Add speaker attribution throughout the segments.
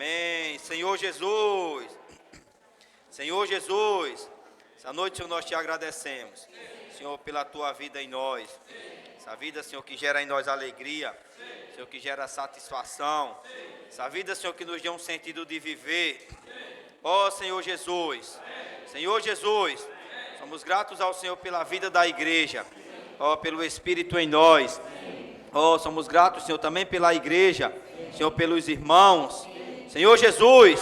Speaker 1: Amém. Senhor Jesus. Senhor Jesus. Essa noite, Senhor, nós te agradecemos. Senhor, pela tua vida em nós. Essa vida, Senhor, que gera em nós alegria. Senhor, que gera satisfação. Essa vida, Senhor, que nos dê um sentido de viver. Ó Senhor Jesus. Senhor Jesus. Somos gratos ao Senhor pela vida da igreja. Ó, pelo Espírito em nós. Ó, somos gratos, Senhor, também pela igreja. Senhor, pelos irmãos. Senhor Jesus.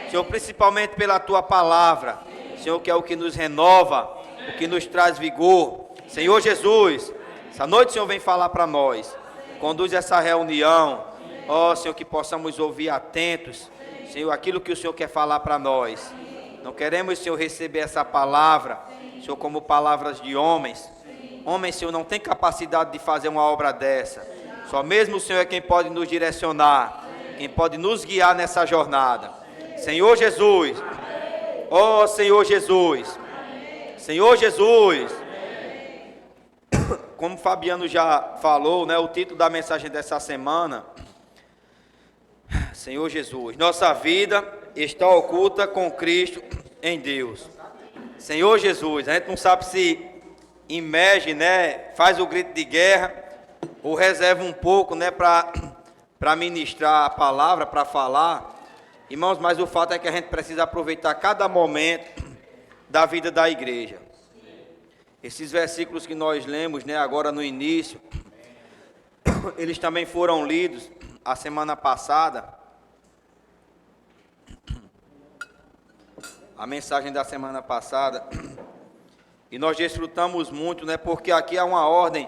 Speaker 1: Senhor, principalmente pela tua palavra. Senhor, que é o que nos renova, o que nos traz vigor. Senhor Jesus, essa noite, Senhor, vem falar para nós. Conduz essa reunião. Ó, Senhor, que possamos ouvir atentos. Senhor, aquilo que o Senhor quer falar para nós. Não queremos, Senhor, receber essa palavra, Senhor, como palavras de homens. Homens, Senhor, não tem capacidade de fazer uma obra dessa. Só mesmo o Senhor é quem pode nos direcionar, quem pode nos guiar nessa jornada. Senhor Jesus. Ó Senhor Jesus. Senhor Jesus. Como o Fabiano já falou, né, o título da mensagem dessa semana, Senhor Jesus, nossa vida está oculta com Cristo em Deus. Senhor Jesus, a gente não sabe se emerge, né, faz o grito de guerra, ou reserva um pouco, né, para ministrar a palavra, para falar. Irmãos, mas o fato é que a gente precisa aproveitar cada momento da vida da igreja. Esses versículos que nós lemos, né, agora no início, eles também foram lidos a semana passada. A mensagem da semana passada. E nós desfrutamos muito, né, porque aqui há uma ordem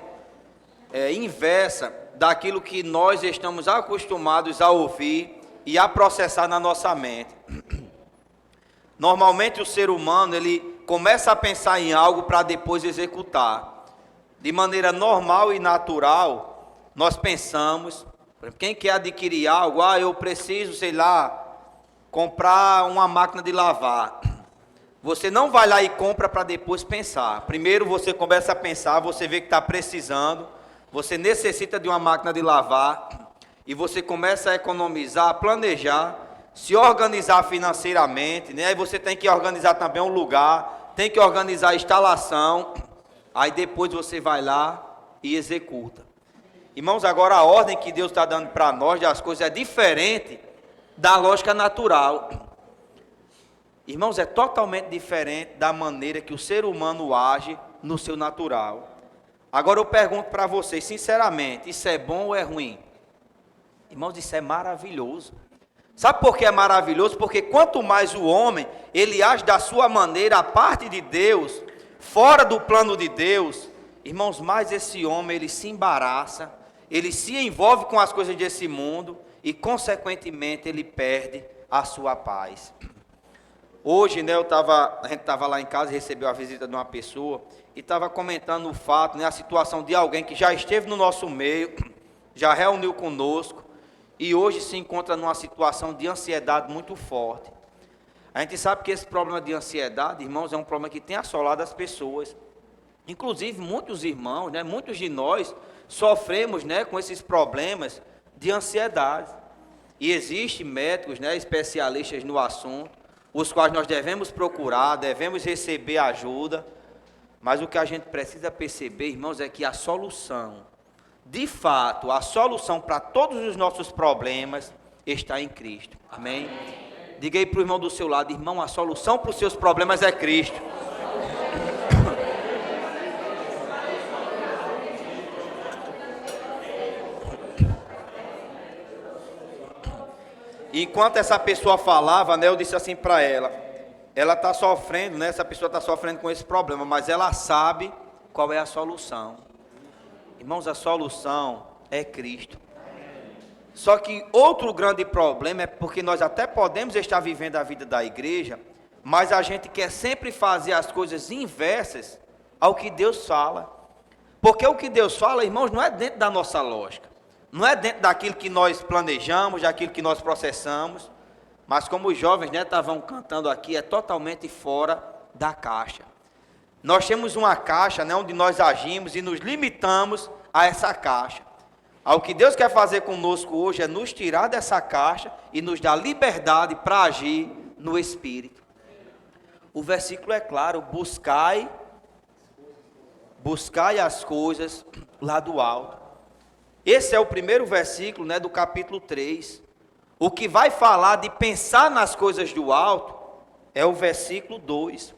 Speaker 1: inversa daquilo que nós estamos acostumados a ouvir e a processar na nossa mente. Normalmente o ser humano, ele começa a pensar em algo para depois executar. De maneira normal e natural, nós pensamos, quem quer adquirir algo, eu preciso, sei lá, comprar uma máquina de lavar. Você não vai lá e compra para depois pensar. Primeiro você começa a pensar, você vê que está precisando, você necessita de uma máquina de lavar, e você começa a economizar, a planejar, se organizar financeiramente, né? Aí você tem que organizar também um lugar, tem que organizar a instalação, aí depois você vai lá e executa. Irmãos, agora a ordem que Deus está dando para nós das coisas é diferente da lógica natural. Irmãos, é totalmente diferente da maneira que o ser humano age no seu natural. Agora eu pergunto para vocês, sinceramente, isso é bom ou é ruim? Irmãos, isso é maravilhoso. Sabe por que é maravilhoso? Porque quanto mais o homem, ele age da sua maneira, a parte de Deus, fora do plano de Deus, irmãos, mais esse homem, ele se embaraça, ele se envolve com as coisas desse mundo e, consequentemente, ele perde a sua paz. Hoje, né, a gente estava lá em casa, recebeu a visita de uma pessoa e estava comentando o fato, né, a situação de alguém que já esteve no nosso meio, já reuniu conosco e hoje se encontra numa situação de ansiedade muito forte. A gente sabe que esse problema de ansiedade, irmãos, é um problema que tem assolado as pessoas. Inclusive, muitos irmãos, né, muitos de nós sofremos, né, com esses problemas de ansiedade. E existem médicos, né, especialistas no assunto, os quais nós devemos procurar, devemos receber ajuda, mas o que a gente precisa perceber, irmãos, é que a solução, de fato, a solução para todos os nossos problemas está em Cristo. Amém? Diga aí para o irmão do seu lado, irmão, a solução para os seus problemas é Cristo. Enquanto essa pessoa falava, né, eu disse assim para ela está sofrendo, né, essa pessoa está sofrendo com esse problema, mas ela sabe qual é a solução. Irmãos, a solução é Cristo. Só que outro grande problema é porque nós até podemos estar vivendo a vida da igreja, mas a gente quer sempre fazer as coisas inversas ao que Deus fala. Porque o que Deus fala, irmãos, não é dentro da nossa lógica. Não é dentro daquilo que nós planejamos, daquilo que nós processamos, mas como os jovens, né, estavam cantando aqui, é totalmente fora da caixa. Nós temos uma caixa, né, onde nós agimos e nos limitamos a essa caixa. O que Deus quer fazer conosco hoje é nos tirar dessa caixa e nos dar liberdade para agir no Espírito. O versículo é claro: buscai as coisas lá do alto. Esse é o primeiro versículo, né, do capítulo 3. O que vai falar de pensar nas coisas do alto é o versículo 2.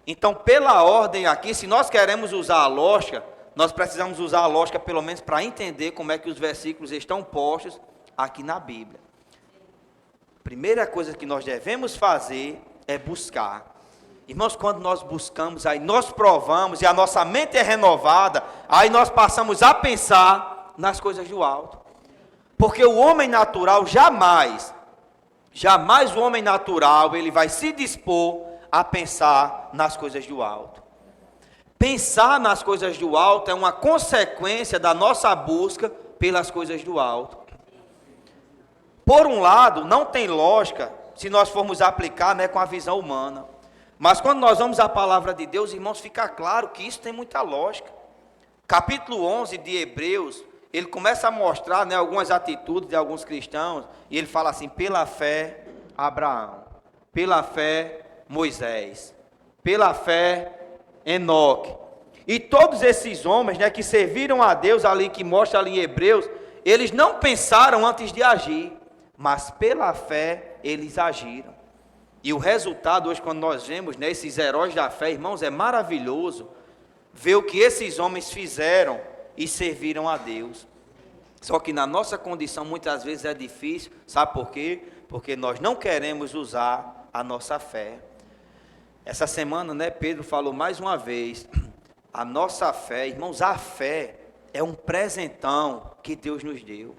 Speaker 1: Então, pela ordem aqui, se nós queremos usar a lógica, nós precisamos usar a lógica pelo menos para entender como é que os versículos estão postos aqui na Bíblia. Primeira coisa que nós devemos fazer é buscar. Irmãos, quando nós buscamos, aí nós provamos e a nossa mente é renovada, aí nós passamos a pensar nas coisas do alto. Porque o homem natural jamais o homem natural, ele vai se dispor a pensar nas coisas do alto. Pensar nas coisas do alto é uma consequência da nossa busca pelas coisas do alto. Por um lado, não tem lógica se nós formos aplicar, né, com a visão humana. Mas quando nós vamos à palavra de Deus, irmãos, fica claro que isso tem muita lógica. Capítulo 11 de Hebreus, ele começa a mostrar, né, algumas atitudes de alguns cristãos, e ele fala assim: pela fé, Abraão, pela fé, Moisés, pela fé, Enoque. E todos esses homens, né, que serviram a Deus ali, que mostra ali em Hebreus, eles não pensaram antes de agir, mas pela fé eles agiram. E o resultado hoje, quando nós vemos, né, esses heróis da fé, irmãos, é maravilhoso ver o que esses homens fizeram e serviram a Deus. Só que na nossa condição muitas vezes é difícil, sabe por quê? Porque nós não queremos usar a nossa fé. Essa semana, né, Pedro falou mais uma vez, a nossa fé, irmãos, a fé é um presentão que Deus nos deu.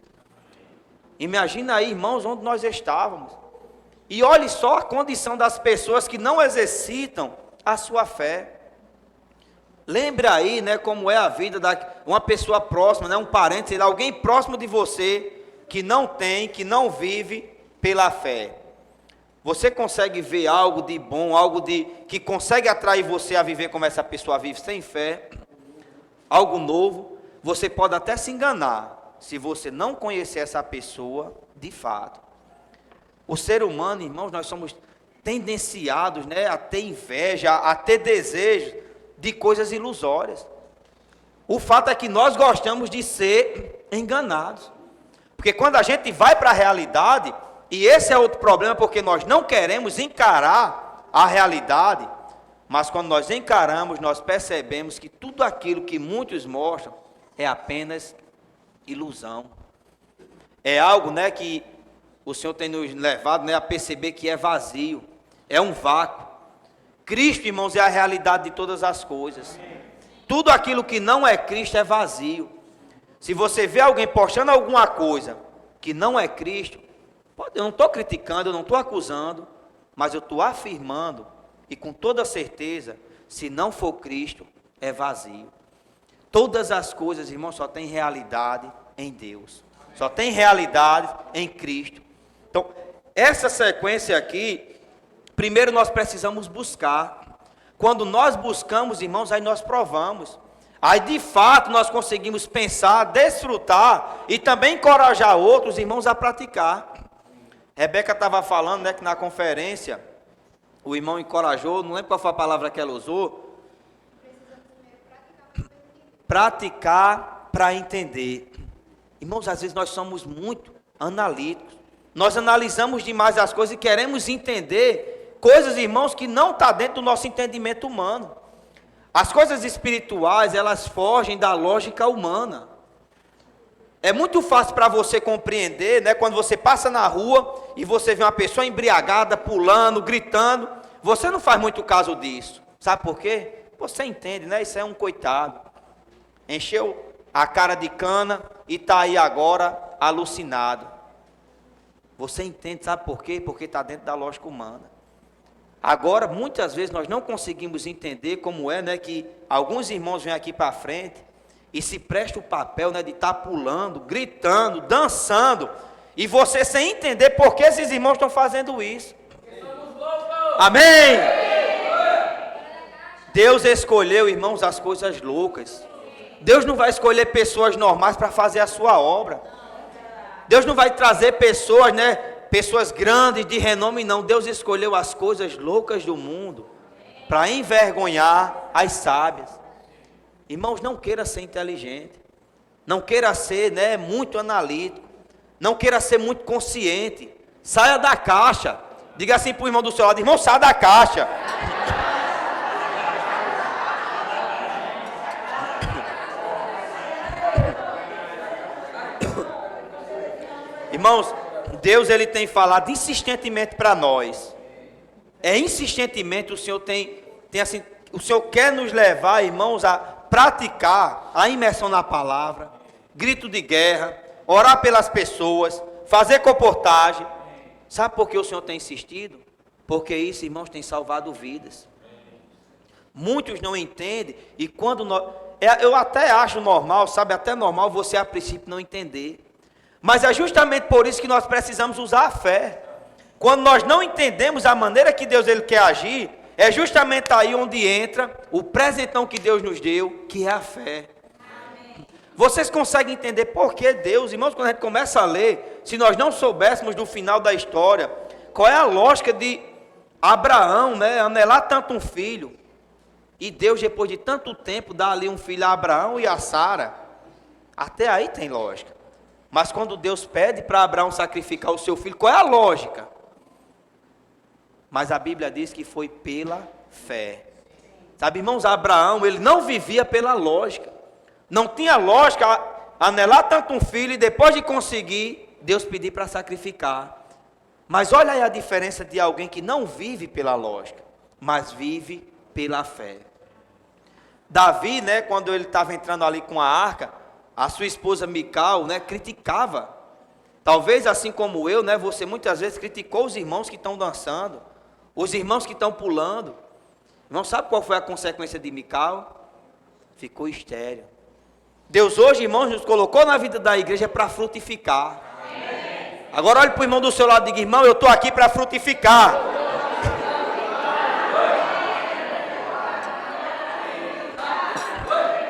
Speaker 1: Imagina aí, irmãos, onde nós estávamos. E olhe só a condição das pessoas que não exercitam a sua fé. Lembre aí, né, como é a vida de uma pessoa próxima, né, um parente, sei lá, alguém próximo de você, que não vive pela fé. Você consegue ver algo de bom, que consegue atrair você a viver como essa pessoa vive sem fé? Algo novo? Você pode até se enganar, se você não conhecer essa pessoa de fato. O ser humano, irmãos, nós somos tendenciados, né, a ter inveja, a ter desejos de coisas ilusórias. O fato é que nós gostamos de ser enganados. Porque quando a gente vai para a realidade, e esse é outro problema, porque nós não queremos encarar a realidade, mas quando nós encaramos, nós percebemos que tudo aquilo que muitos mostram é apenas ilusão. É algo, né, que o Senhor tem nos levado, né, a perceber que é vazio, é um vácuo. Cristo, irmãos, é a realidade de todas as coisas. Tudo aquilo que não é Cristo é vazio. Se você vê alguém postando alguma coisa que não é Cristo, eu não estou criticando, eu não estou acusando, mas eu estou afirmando, e com toda certeza, se não for Cristo, é vazio. Todas as coisas, irmãos, só tem realidade em Deus. Só tem realidade em Cristo. Então, essa sequência aqui, primeiro nós precisamos buscar. Quando nós buscamos, irmãos, aí nós provamos. Aí de fato nós conseguimos pensar, desfrutar e também encorajar outros irmãos a praticar. Rebeca estava falando, né, que na conferência o irmão encorajou, não lembro qual foi a palavra que ela usou. Praticar para entender. Irmãos, às vezes nós somos muito analíticos. Nós analisamos demais as coisas e queremos entender coisas, irmãos, que não está dentro do nosso entendimento humano. As coisas espirituais, elas fogem da lógica humana. É muito fácil para você compreender, né, quando você passa na rua e você vê uma pessoa embriagada, pulando, gritando. Você não faz muito caso disso. Sabe por quê? Você entende, né? Isso é um coitado. Encheu a cara de cana e está aí agora alucinado. Você entende, sabe por quê? Porque está dentro da lógica humana. Agora, muitas vezes nós não conseguimos entender como é, né, que alguns irmãos vêm aqui para frente e se prestam o papel, né, de estar pulando, gritando, dançando, e você sem entender por que esses irmãos estão fazendo isso. Amém? Deus escolheu, irmãos, as coisas loucas. Deus não vai escolher pessoas normais para fazer a sua obra. Deus não vai trazer pessoas, né, pessoas grandes de renome, não. Deus escolheu as coisas loucas do mundo para envergonhar as sábias. Irmãos, não queira ser inteligente, não queira ser, né, muito analítico, não queira ser muito consciente. Saia da caixa. Diga assim para o irmão do seu lado: irmão, saia da caixa. Irmãos, Deus ele tem falado insistentemente para nós. Insistentemente o Senhor tem assim, o Senhor quer nos levar, irmãos, a praticar a imersão na palavra, grito de guerra, orar pelas pessoas, fazer comportagem. Sabe por que o Senhor tem insistido? Porque isso, irmãos, tem salvado vidas. Muitos não entendem, e quando nós, eu até acho normal, sabe, até normal você a princípio não entender. Mas é justamente por isso que nós precisamos usar a fé. Quando nós não entendemos a maneira que Deus ele quer agir, é justamente aí onde entra o presentão que Deus nos deu, que é a fé. Amém. Vocês conseguem entender por que Deus, irmãos, quando a gente começa a ler, se nós não soubéssemos do final da história, qual é a lógica de Abraão, né, anelar tanto um filho, e Deus, depois de tanto tempo, dá ali um filho a Abraão e a Sara. Até aí tem lógica. Mas quando Deus pede para Abraão sacrificar o seu filho, qual é a lógica? Mas a Bíblia diz que foi pela fé. Sabe, irmãos, Abraão, ele não vivia pela lógica. Não tinha lógica anelar tanto um filho e depois de conseguir, Deus pedir para sacrificar. Mas olha aí a diferença de alguém que não vive pela lógica, mas vive pela fé. Davi, né, quando ele estava entrando ali com a arca, a sua esposa Mical, né, criticava. Talvez assim como eu, né, você muitas vezes criticou os irmãos que estão dançando, os irmãos que estão pulando. Não sabe qual foi a consequência de Mical? Ficou estéril. Deus hoje, irmãos, nos colocou na vida da igreja para frutificar. Agora olhe para o irmão do seu lado e diga: irmão, eu estou aqui para frutificar.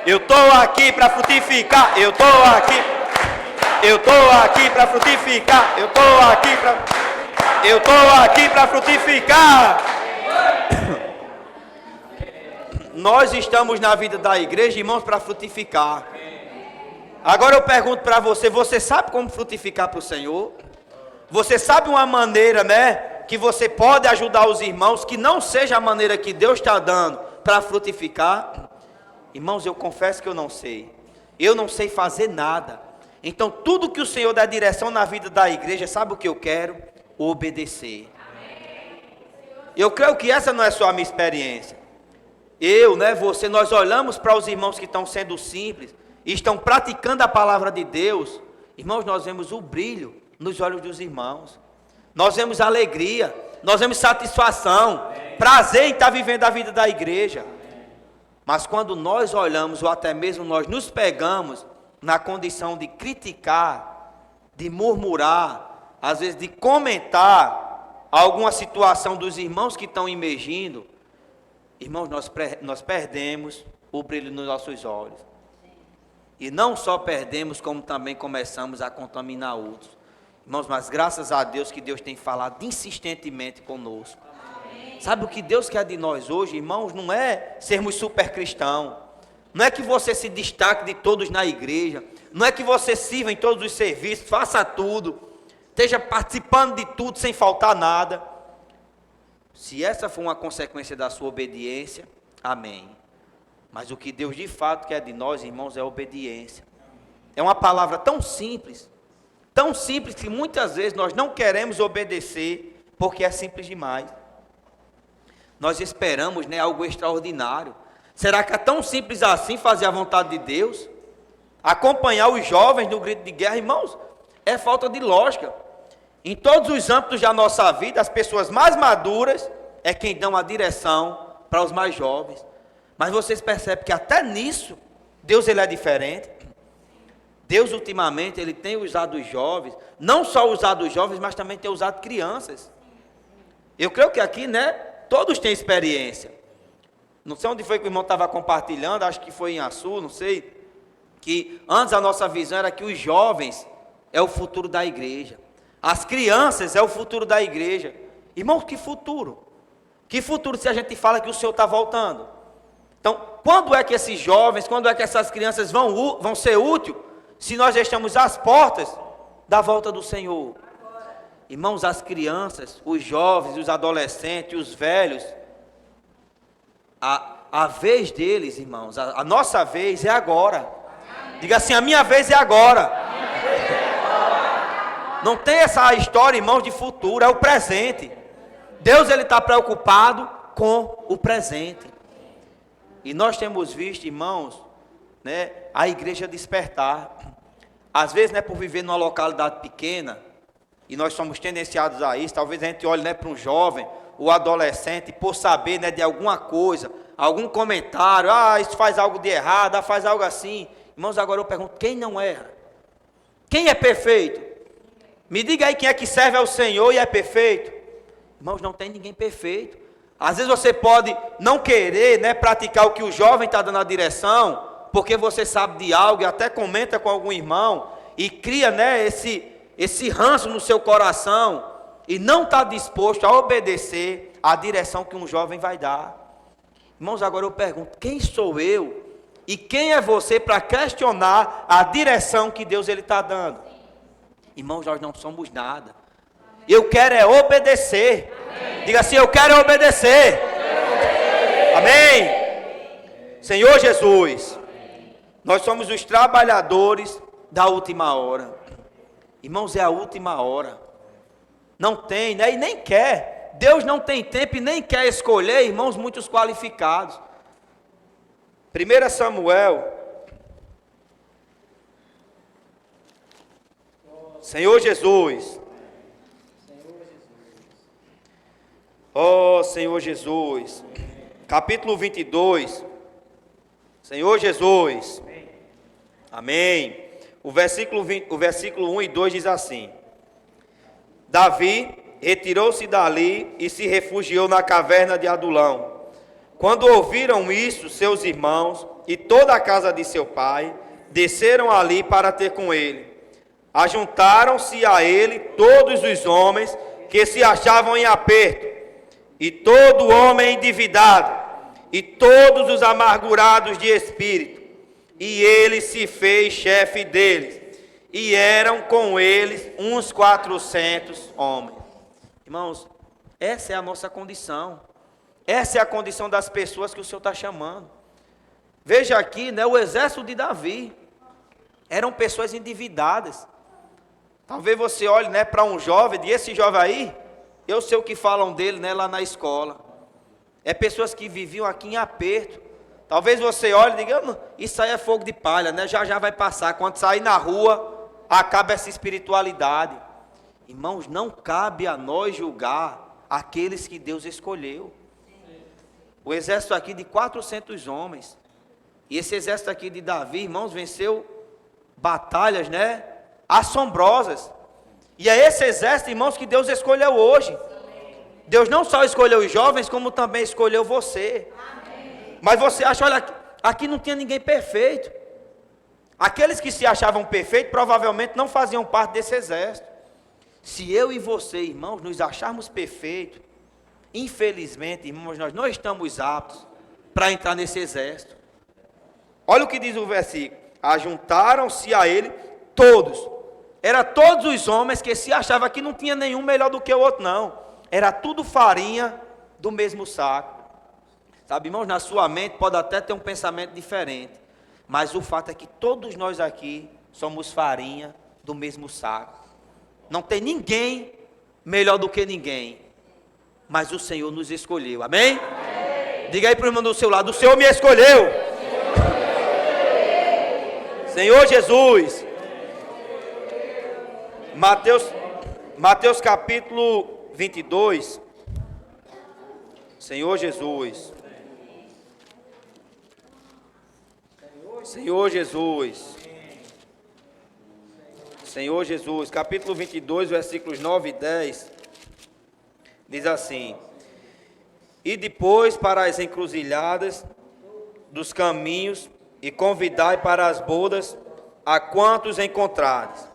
Speaker 1: Eu estou aqui para frutificar. Eu estou aqui para frutificar. Eu estou aqui para frutificar. Nós estamos na vida da igreja, irmãos, para frutificar. Agora eu pergunto para você: você sabe como frutificar para o Senhor? Você sabe uma maneira, né, que você pode ajudar os irmãos, que não seja a maneira que Deus está dando para frutificar? Irmãos, eu confesso que eu não sei. Eu não sei fazer nada. Então, tudo que o Senhor dá direção na vida da igreja, sabe o que eu quero? Obedecer. Eu creio que essa não é só a minha experiência. Eu, né, você, nós olhamos para os irmãos que estão sendo simples, e estão praticando a palavra de Deus. Irmãos, nós vemos o brilho nos olhos dos irmãos. Nós vemos alegria, nós vemos satisfação, prazer em estar vivendo a vida da igreja. Mas quando nós olhamos, ou até mesmo nós nos pegamos na condição de criticar, de murmurar, às vezes de comentar alguma situação dos irmãos que estão emergindo, irmãos, nós perdemos o brilho nos nossos olhos. E não só perdemos, como também começamos a contaminar outros. Irmãos, mas graças a Deus que Deus tem falado insistentemente conosco. Sabe o que Deus quer de nós hoje, irmãos? Não é sermos super cristãos. Não é que você se destaque de todos na igreja. Não é que você sirva em todos os serviços, faça tudo. Esteja participando de tudo sem faltar nada. Se essa for uma consequência da sua obediência, amém. Mas o que Deus de fato quer de nós, irmãos, é obediência. É uma palavra tão simples que muitas vezes nós não queremos obedecer, porque é simples demais. Nós esperamos, né, algo extraordinário. Será que é tão simples assim fazer a vontade de Deus? Acompanhar os jovens no grito de guerra, irmãos, é falta de lógica. Em todos os âmbitos da nossa vida, as pessoas mais maduras é quem dão a direção para os mais jovens. Mas vocês percebem que até nisso, Deus ele é diferente. Deus ultimamente, ele tem usado os jovens, não só usado os jovens, mas também tem usado crianças. Eu creio que aqui, né, todos têm experiência. Não sei onde foi que o irmão estava compartilhando, acho que foi em Açu, não sei. que antes a nossa visão era que os jovens é o futuro da igreja. As crianças é o futuro da igreja. Irmãos, que futuro? Que futuro se a gente fala que o Senhor está voltando? Então, quando é que esses jovens, quando é que essas crianças vão ser úteis, se nós já estamos às portas da volta do Senhor? Irmãos, as crianças, os jovens, os adolescentes, os velhos, a vez deles, irmãos, a nossa vez é agora. Diga assim, a minha vez é agora. Não tem essa história, irmãos, de futuro, é o presente. Deus, Ele está preocupado com o presente. E nós temos visto, irmãos, né, a igreja despertar. Às vezes, né, por viver numa localidade pequena, e nós somos tendenciados a isso, talvez a gente olhe, né, para um jovem, o adolescente, por saber, né, de alguma coisa, algum comentário, isso faz algo de errado, faz algo assim. Irmãos, agora eu pergunto, quem não erra? Quem é perfeito? Me diga aí quem é que serve ao Senhor e é perfeito. Irmãos, não tem ninguém perfeito. Às vezes você pode não querer, né, praticar o que o jovem está dando a direção, porque você sabe de algo e até comenta com algum irmão, e cria, né, esse ranço no seu coração, e não está disposto a obedecer à direção que um jovem vai dar. Irmãos, agora eu pergunto, quem sou eu e quem é você para questionar a direção que Deus está dando? Irmãos, nós não somos nada. Eu quero é obedecer. Amém. Diga assim, eu quero obedecer. Amém. Senhor Jesus, nós somos os trabalhadores da última hora. Irmãos, é a última hora. Não tem, né? E nem quer. Deus não tem tempo e nem quer escolher, irmãos, muitos qualificados. 1 Samuel. Senhor Jesus. Ó Senhor Jesus. Capítulo 22. Senhor Jesus. Amém. O versículo 1 e 2 diz assim: Davi retirou-se dali e se refugiou na caverna de Adulão. Quando ouviram isso, seus irmãos e toda a casa de seu pai desceram ali para ter com ele. Ajuntaram-se a ele todos os homens que se achavam em aperto, e todo homem endividado, e todos os amargurados de espírito. E ele se fez chefe deles, e eram com eles uns 400 homens. Irmãos, essa é a nossa condição. Essa é a condição das pessoas que o Senhor está chamando. Veja aqui, né, o exército de Davi. Eram pessoas endividadas. Talvez você olhe, né, para um jovem, e esse jovem aí, eu sei o que falam dele, né, lá na escola. É pessoas que viviam aqui em aperto. Talvez você olhe e diga, isso aí é fogo de palha, né? Já vai passar. Quando sair na rua, acaba essa espiritualidade. Irmãos, não cabe a nós julgar aqueles que Deus escolheu. O exército aqui de 400 homens. E esse exército aqui de Davi, irmãos, venceu batalhas, né, assombrosas. E é esse exército, irmãos, que Deus escolheu hoje. Deus não só escolheu os jovens, como também escolheu você. Mas você acha, olha, aqui não tinha ninguém perfeito. Aqueles que se achavam perfeitos, provavelmente não faziam parte desse exército. Se eu e você, irmãos, nos acharmos perfeitos, infelizmente, irmãos, nós não estamos aptos para entrar nesse exército. Olha o que diz o versículo. Ajuntaram-se a ele todos. Era todos os homens que se achavam que não tinha nenhum melhor do que o outro, não. Era tudo farinha do mesmo saco. Sabe, irmãos, na sua mente pode até ter um pensamento diferente, mas o fato é que todos nós aqui somos farinha do mesmo saco. Não tem ninguém melhor do que ninguém, mas o Senhor nos escolheu, amém? Amém. Diga aí para o irmão do seu lado, o Senhor me escolheu. Senhor Jesus. Mateus capítulo 22. Senhor Jesus. Senhor Jesus. Senhor Jesus, capítulo 22, versículos 9 e 10, diz assim: E depois para as encruzilhadas dos caminhos, e convidai para as bodas a quantos encontrares.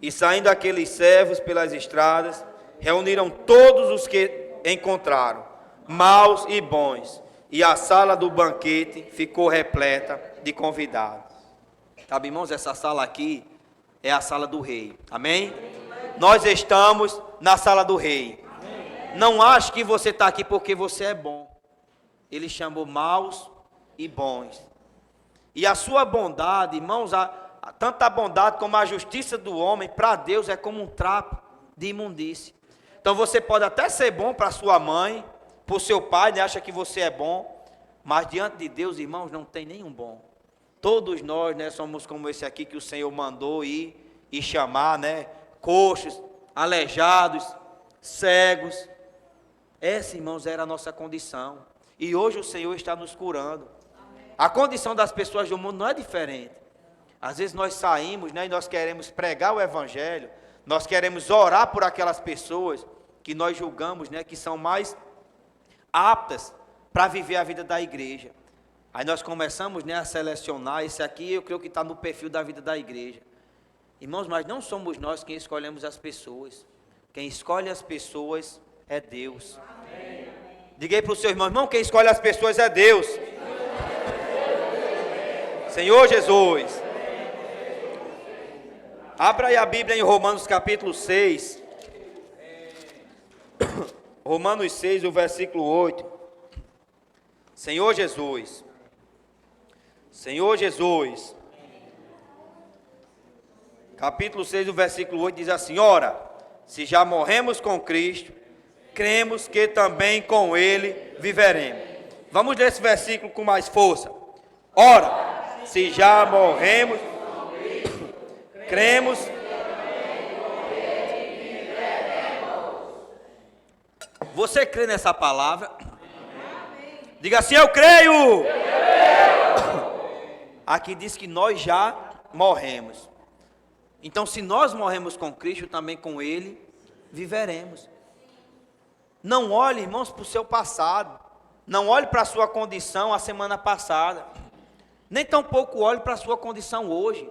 Speaker 1: E saindo aqueles servos pelas estradas, reuniram todos os que encontraram, maus e bons, e a sala do banquete ficou repleta de convidados. Sabe, irmãos, essa sala aqui é a sala do rei. Amém? Nós estamos na sala do rei. Não ache que você está aqui porque você é bom. Ele chamou maus e bons. E a sua bondade, irmãos, tanto a bondade como a justiça do homem, para Deus é como um trapo de imundície. Então você pode até ser bom para sua mãe, para o seu pai, né, acha que você é bom, mas diante de Deus, irmãos, não tem nenhum bom. Todos nós, né, somos como esse aqui que o Senhor mandou ir e chamar, né, coxos, aleijados, cegos. Essa, irmãos, era a nossa condição. E hoje o Senhor está nos curando. A condição das pessoas do mundo não é diferente. Às vezes nós saímos, né, e nós queremos pregar o Evangelho, nós queremos orar por aquelas pessoas que nós julgamos, né, que são mais aptas para viver a vida da igreja. Aí nós começamos, né, a selecionar, esse aqui eu creio que está no perfil da vida da igreja. Irmãos, mas não somos nós quem escolhemos as pessoas. Quem escolhe as pessoas é Deus. Amém. Diga aí para o seu irmão, quem escolhe as pessoas é Deus. Senhor Jesus. Abra aí a Bíblia em Romanos capítulo 6. Romanos 6, o versículo 8. Senhor Jesus. Senhor Jesus. Capítulo 6, o versículo 8 diz assim: ora, se já morremos com Cristo, cremos que também com Ele viveremos. Vamos ler esse versículo com mais força. Ora, se já morremos, cremos. Você crê nessa palavra? Diga assim: eu creio. Aqui diz que nós já morremos. Então, se nós morremos com Cristo, também com Ele viveremos. Não olhe, irmãos, para o seu passado. Não olhe para a sua condição a semana passada. Nem tampouco olhe para a sua condição hoje.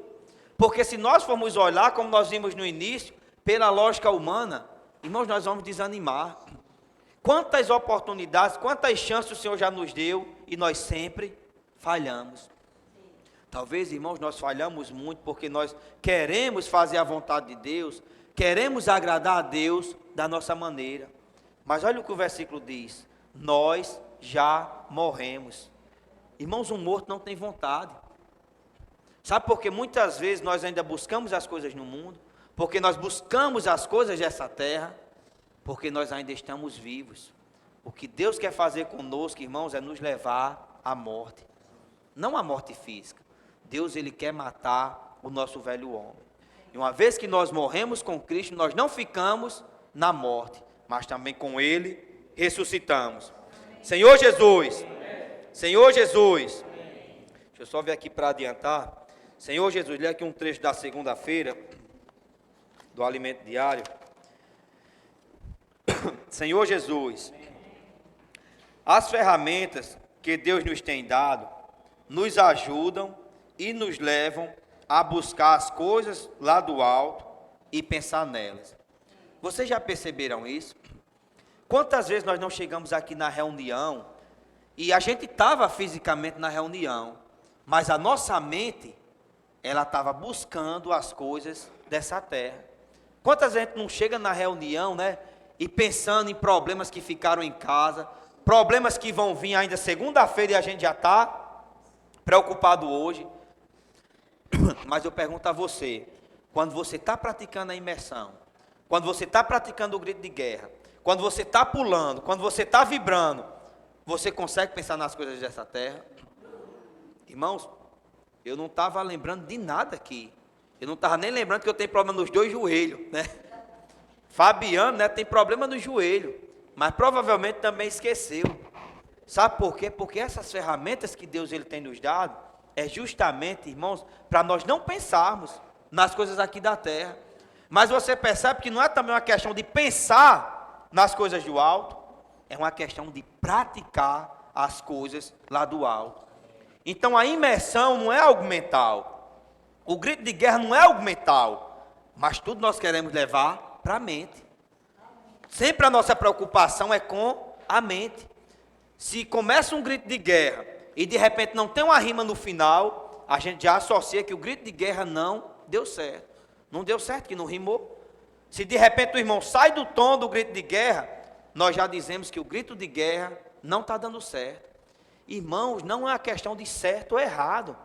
Speaker 1: Porque se nós formos olhar, como nós vimos no início, pela lógica humana, irmãos, nós vamos desanimar. Quantas oportunidades, quantas chances o Senhor já nos deu e nós sempre falhamos. Talvez, irmãos, nós falhamos muito porque nós queremos fazer a vontade de Deus, queremos agradar a Deus da nossa maneira. Mas olha o que o versículo diz: nós já morremos. Irmãos, um morto não tem vontade. Sabe por que muitas vezes nós ainda buscamos as coisas no mundo? Porque nós buscamos as coisas dessa terra, porque nós ainda estamos vivos. O que Deus quer fazer conosco, irmãos, é nos levar à morte. Não à morte física. Deus, Ele quer matar o nosso velho homem. E uma vez que nós morremos com Cristo, nós não ficamos na morte, mas também com Ele ressuscitamos. Amém. Senhor Jesus, amém. Senhor Jesus, amém. Deixa eu só ver aqui para adiantar. Senhor Jesus, lê aqui um trecho da segunda-feira, do alimento diário. Senhor Jesus, as ferramentas que Deus nos tem dado, nos ajudam e nos levam a buscar as coisas lá do alto e pensar nelas. Vocês já perceberam isso? Quantas vezes nós não chegamos aqui na reunião e a gente estava fisicamente na reunião, mas a nossa mente, ela estava buscando as coisas dessa terra. Quantas vezes a gente não chega na reunião, né, e pensando em problemas que ficaram em casa, problemas que vão vir ainda segunda-feira e a gente já está preocupado hoje. Mas eu pergunto a você, quando você está praticando a imersão, quando você está praticando o grito de guerra, quando você está pulando, quando você está vibrando, você consegue pensar nas coisas dessa terra? Irmãos, eu não estava lembrando de nada aqui. Eu não estava nem lembrando que eu tenho problema nos dois joelhos, né? Fabiano, né, tem problema no joelho, mas provavelmente também esqueceu. Sabe por quê? Porque essas ferramentas que Deus ele tem nos dado, é justamente, irmãos, para nós não pensarmos nas coisas aqui da terra. Mas você percebe que não é também uma questão de pensar nas coisas do alto, é uma questão de praticar as coisas lá do alto. Então a imersão não é algo mental. O grito de guerra não é algo mental. Mas tudo nós queremos levar para a mente. Sempre a nossa preocupação é com a mente. Se começa um grito de guerra e de repente não tem uma rima no final, a gente já associa que o grito de guerra não deu certo. Não deu certo, que não rimou. Se de repente o irmão sai do tom do grito de guerra, nós já dizemos que o grito de guerra não está dando certo. Irmãos, não é uma questão de certo ou errado.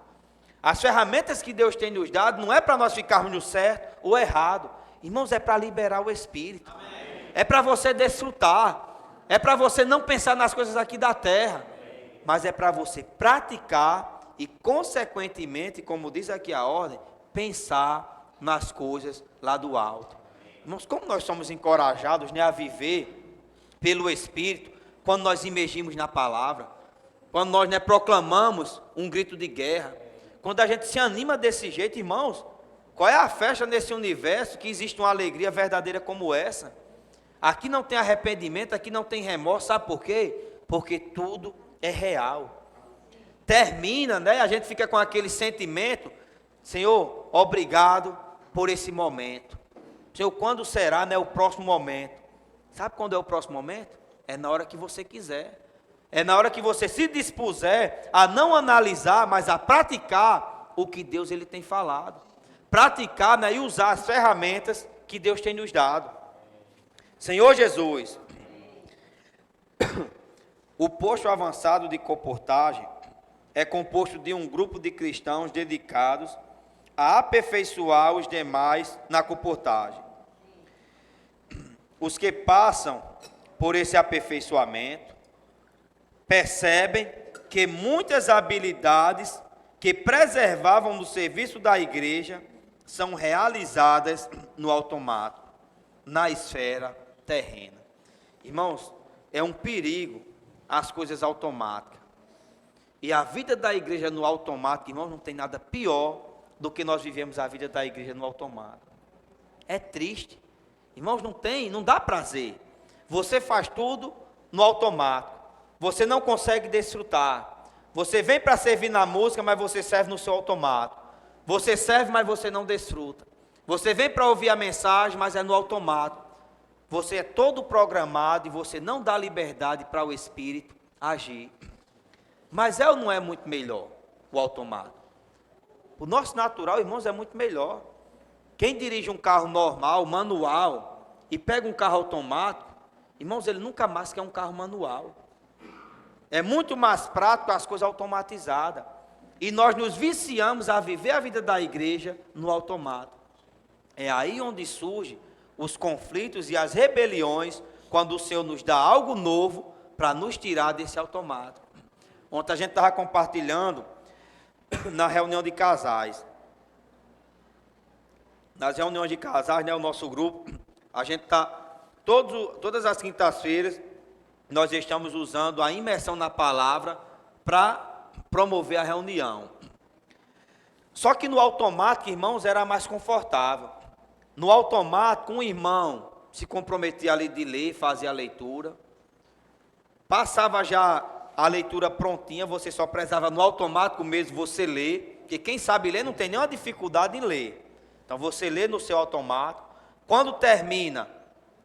Speaker 1: As ferramentas que Deus tem nos dado não é para nós ficarmos no certo ou errado. Irmãos, é para liberar o Espírito. Amém. É para você desfrutar. É para você não pensar nas coisas aqui da terra. Mas é para você praticar e, consequentemente, como diz aqui a ordem, pensar nas coisas lá do alto. Irmãos, como nós somos encorajados, né, a viver pelo Espírito, quando nós imergimos na palavra, quando nós, né, proclamamos um grito de guerra, quando a gente se anima desse jeito, irmãos, qual é a festa nesse universo que existe uma alegria verdadeira como essa? Aqui não tem arrependimento, aqui não tem remorso, sabe por quê? Porque tudo é real. Termina, né, a gente fica com aquele sentimento, Senhor, obrigado por esse momento. Senhor, quando será, né, o próximo momento? Sabe quando é o próximo momento? É na hora que você quiser. É na hora que você se dispuser a não analisar, mas a praticar o que Deus ele tem falado. Praticar, né, e usar as ferramentas que Deus tem nos dado. Senhor Jesus, o posto avançado de comportagem é composto de um grupo de cristãos dedicados a aperfeiçoar os demais na comportagem. Os que passam por esse aperfeiçoamento percebem que muitas habilidades que preservavam no serviço da igreja são realizadas no automático, na esfera terrena. Irmãos, é um perigo as coisas automáticas. E a vida da igreja no automático, irmãos, não tem nada pior do que nós vivemos a vida da igreja no automático. É triste. Irmãos, não dá prazer. Você faz tudo no automático. Você não consegue desfrutar. Você vem para servir na música, mas você serve no seu automático. Você serve, mas você não desfruta. Você vem para ouvir a mensagem, mas é no automático. Você é todo programado e você não dá liberdade para o Espírito agir. Mas é ou não é muito melhor o automático? O nosso natural, irmãos, é muito melhor. Quem dirige um carro normal, manual, e pega um carro automático, irmãos, ele nunca mais quer um carro manual. É muito mais prático as coisas automatizadas. E nós nos viciamos a viver a vida da igreja no automático. É aí onde surgem os conflitos e as rebeliões, quando o Senhor nos dá algo novo para nos tirar desse automático. Ontem a gente estava compartilhando na reunião de casais. Nas reuniões de casais, né, o nosso grupo, a gente está, todas as quintas-feiras, nós estamos usando a imersão na palavra para promover a reunião. Só que no automático, irmãos, era mais confortável. No automático, um irmão se comprometia ali de ler, fazia a leitura, passava já a leitura prontinha, você só precisava no automático mesmo você ler, porque quem sabe ler não tem nenhuma dificuldade em ler. Então você lê no seu automático, quando termina,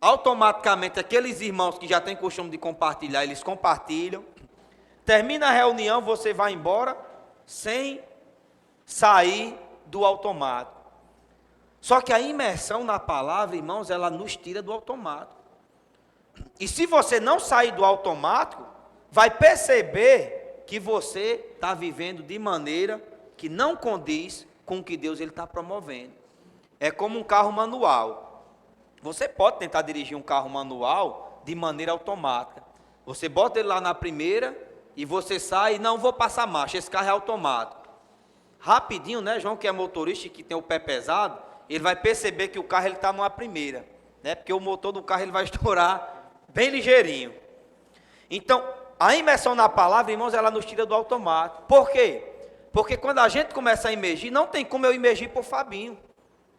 Speaker 1: automaticamente aqueles irmãos que já têm costume de compartilhar, eles compartilham. Termina a reunião, você vai embora sem sair do automático. Só que a imersão na palavra, irmãos, ela nos tira do automático. E se você não sair do automático, vai perceber que você está vivendo de maneira que não condiz com o que Deus está promovendo. É como um carro manual. Você pode tentar dirigir um carro manual de maneira automática. Você bota ele lá na primeira e você sai e não vou passar marcha, esse carro é automático. Rapidinho, né, João, que é motorista e que tem o pé pesado, ele vai perceber que o carro está numa primeira, né, porque o motor do carro ele vai estourar bem ligeirinho. Então, a imersão na palavra, irmãos, ela nos tira do automático. Por quê? Porque quando a gente começa a imergir, não tem como eu imergir por Fabinho.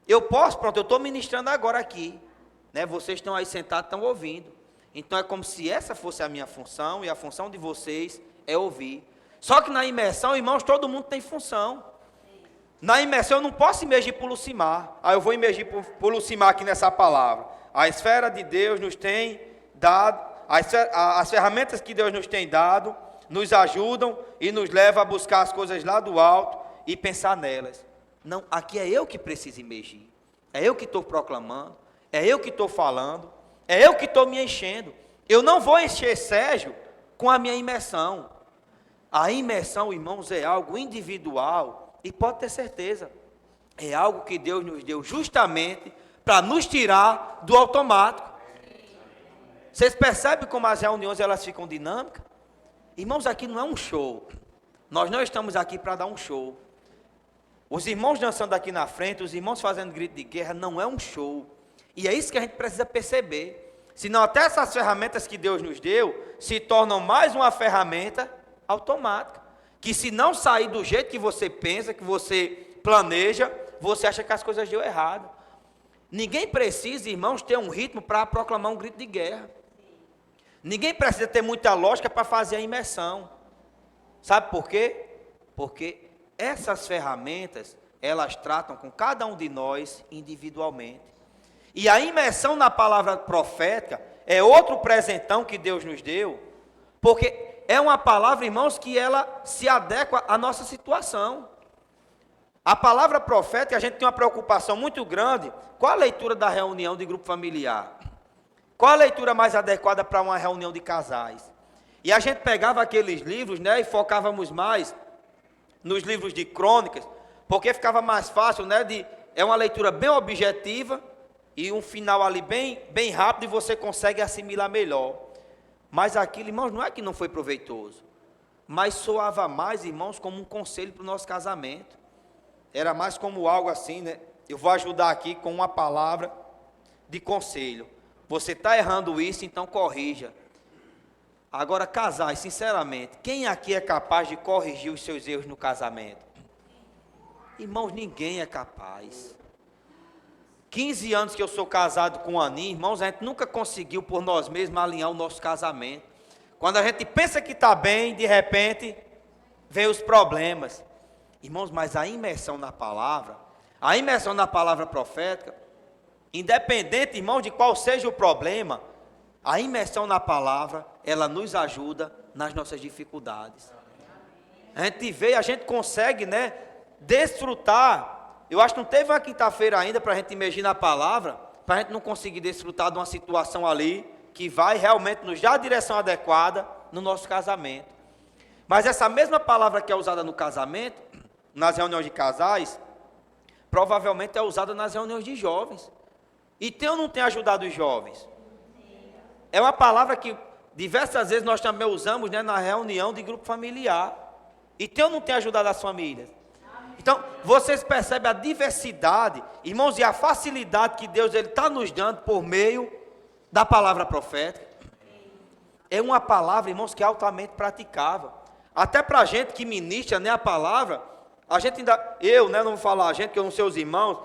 Speaker 1: Eu posso, pronto, eu estou ministrando agora aqui, né? Vocês estão aí sentados, estão ouvindo. Então é como se essa fosse a minha função e a função de vocês é ouvir. Só que na imersão, irmãos, todo mundo tem função. Na imersão eu não posso imergir por Lucimar. Eu vou imergir por Lucimar aqui nessa palavra. A esfera de Deus nos tem dado, as ferramentas que Deus nos tem dado, nos ajudam e nos levam a buscar as coisas lá do alto e pensar nelas. Não, aqui é eu que preciso imergir. É eu que estou proclamando, é eu que estou falando, é eu que estou me enchendo. Eu não vou encher Sérgio com a minha imersão. A imersão, irmãos, é algo individual e pode ter certeza, é algo que Deus nos deu justamente para nos tirar do automático. Vocês percebem como as reuniões elas ficam dinâmicas? Irmãos, aqui não é um show. Nós não estamos aqui para dar um show. Os irmãos dançando aqui na frente, os irmãos fazendo grito de guerra, não é um show. E é isso que a gente precisa perceber. Senão até essas ferramentas que Deus nos deu, se tornam mais uma ferramenta automática. Que se não sair do jeito que você pensa, que você planeja, você acha que as coisas deu errado. Ninguém precisa, irmãos, ter um ritmo para proclamar um grito de guerra. Ninguém precisa ter muita lógica para fazer a imersão. Sabe por quê? Porque essas ferramentas, elas tratam com cada um de nós individualmente. E a imersão na palavra profética é outro presentão que Deus nos deu, porque é uma palavra, irmãos, que ela se adequa à nossa situação. A palavra profética, a gente tem uma preocupação muito grande. Qual a leitura da reunião de grupo familiar? Qual a leitura mais adequada para uma reunião de casais? E a gente pegava aqueles livros, né, e focávamos mais nos livros de crônicas, porque ficava mais fácil, né, é uma leitura bem objetiva e um final ali bem rápido e você consegue assimilar melhor. Mas aquilo, irmãos, não é que não foi proveitoso, mas soava mais, irmãos, como um conselho para o nosso casamento. Era mais como algo assim, né? Eu vou ajudar aqui com uma palavra de conselho. Você está errando isso, então corrija. Agora, casais, sinceramente, quem aqui é capaz de corrigir os seus erros no casamento? Irmãos, ninguém é capaz. 15 anos que eu sou casado com a Aninha, irmãos, a gente nunca conseguiu por nós mesmos alinhar o nosso casamento. Quando a gente pensa que está bem, de repente, vem os problemas. Irmãos, mas a imersão na palavra profética, independente, irmão, de qual seja o problema, a imersão na palavra, ela nos ajuda nas nossas dificuldades. A gente vê, a gente consegue, né, desfrutar. Eu acho que não teve uma quinta-feira ainda para a gente imergir na palavra, para a gente não conseguir desfrutar de uma situação ali, que vai realmente nos dar a direção adequada no nosso casamento. Mas essa mesma palavra que é usada no casamento, nas reuniões de casais, provavelmente é usada nas reuniões de jovens. E tem ou não tem ajudado os jovens? É uma palavra que diversas vezes nós também usamos, né, na reunião de grupo familiar. E tem ou não tem ajudado as famílias? Então, vocês percebem a diversidade, irmãos, e a facilidade que Deus está nos dando por meio da palavra profética. É uma palavra, irmãos, que é altamente praticável. Até para a gente que ministra, né, a palavra, a gente ainda, eu, né, não vou falar a gente, que eu não sei os irmãos,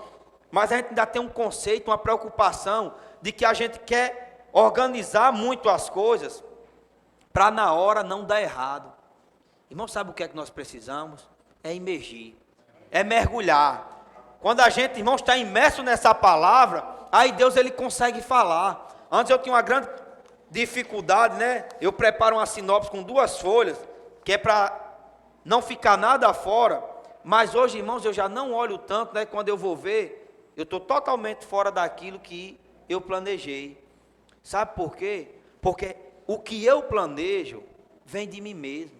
Speaker 1: mas a gente ainda tem um conceito, uma preocupação de que a gente quer organizar muito as coisas para na hora não dar errado. Irmão, sabe o que é que nós precisamos? É imergir, é mergulhar. Quando a gente, irmão, está imerso nessa palavra, aí Deus ele consegue falar. Antes eu tinha uma grande dificuldade, né? Eu preparo uma sinopse com 2 folhas, que é para não ficar nada fora. Mas hoje, irmãos, eu já não olho tanto, né? Quando eu vou ver, eu estou totalmente fora daquilo que eu planejei. Sabe por quê? Porque o que eu planejo vem de mim mesmo.